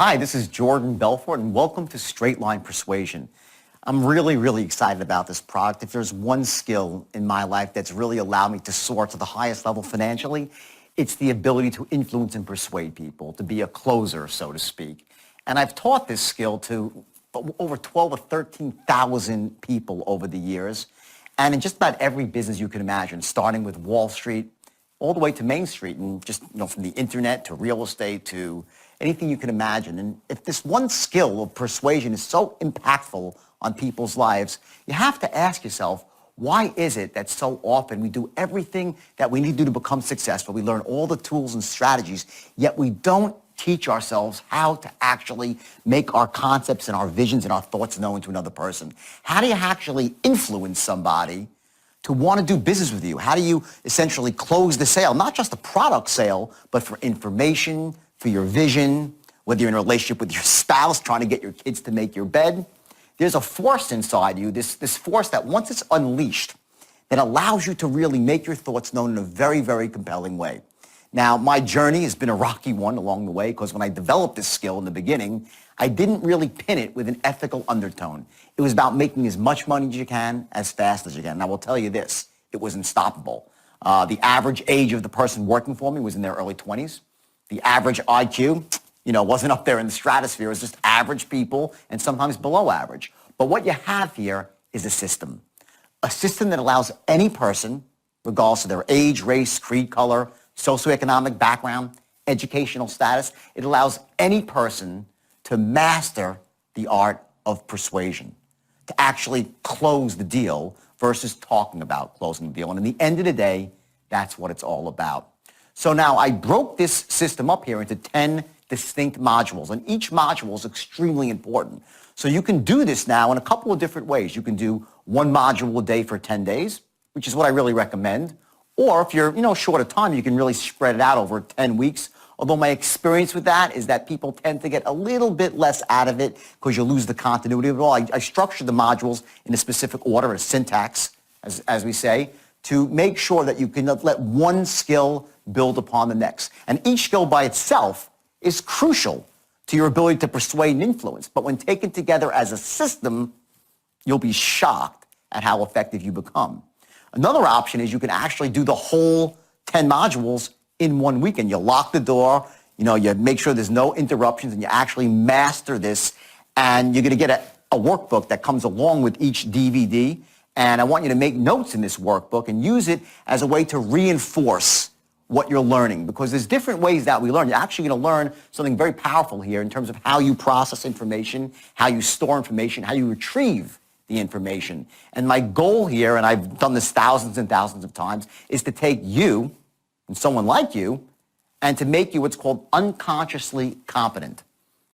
Hi, this is Jordan Belfort, and welcome to Straight Line Persuasion. I'm really excited about this product. If there's one skill in my life that's really allowed me to soar to the highest level financially, it's the ability to influence and persuade people, to be a closer, so to speak. And I've taught this skill to over 12 or 13,000 people over the years, and in just about every business you can imagine, starting with Wall Street all the way to Main Street, and just from the internet to real estate to anything you can imagine. And if this one skill of persuasion is so impactful on people's lives, you have to ask yourself, why is it that so often we do everything that we need to do to become successful? We learn all the tools and strategies, yet we don't teach ourselves how to actually make our concepts and our visions and our thoughts known to another person. How do you actually influence somebody to want to do business with you? How do you essentially close the sale? Not just a product sale, but for information, for your vision, whether you're in a relationship with your spouse, trying to get your kids to make your bed. There's a force inside you, this force that once it's unleashed, that allows you to really make your thoughts known in a very compelling way. Now, my journey has been a rocky one along the way, because when I developed this skill in the beginning, I didn't really pin it with an ethical undertone. It was about making as much money as you can, as fast as you can. And I will tell you this, it was unstoppable. The average age of the person working for me was in their early 20s. The average IQ, wasn't up there in the stratosphere. It was just average people and sometimes below average. But what you have here is a system that allows any person, regardless of their age, race, creed, color, socioeconomic background, educational status, it allows any person to master the art of persuasion, to actually close the deal versus talking about closing the deal. And in the end of the day, that's what it's all about. So now I broke this system up here into 10 distinct modules, and each module is extremely important. So you can do this now in a couple of different ways. You can do one module a day for 10 days, which is what I really recommend. Or if you're, short of time, you can really spread it out over 10 weeks. Although my experience with that is that people tend to get a little bit less out of it because you lose the continuity of it all. I structure the modules in a specific order, a syntax, as we say, to make sure that you can let one skill build upon the next. And each skill by itself is crucial to your ability to persuade and influence. But when taken together as a system, you'll be shocked at how effective you become. Another option is you can actually do the whole 10 modules in 1 week, and you lock the door, you make sure there's no interruptions, and you actually master this. And you're going to get a workbook that comes along with each DVD. And I want you to make notes in this workbook and use it as a way to reinforce what you're learning, because there's different ways that we learn. You're actually going to learn something very powerful here in terms of how you process information, how you store information, how you retrieve the information. And my goal here, and I've done this thousands and thousands of times, is to take you and someone like you and to make you what's called unconsciously competent.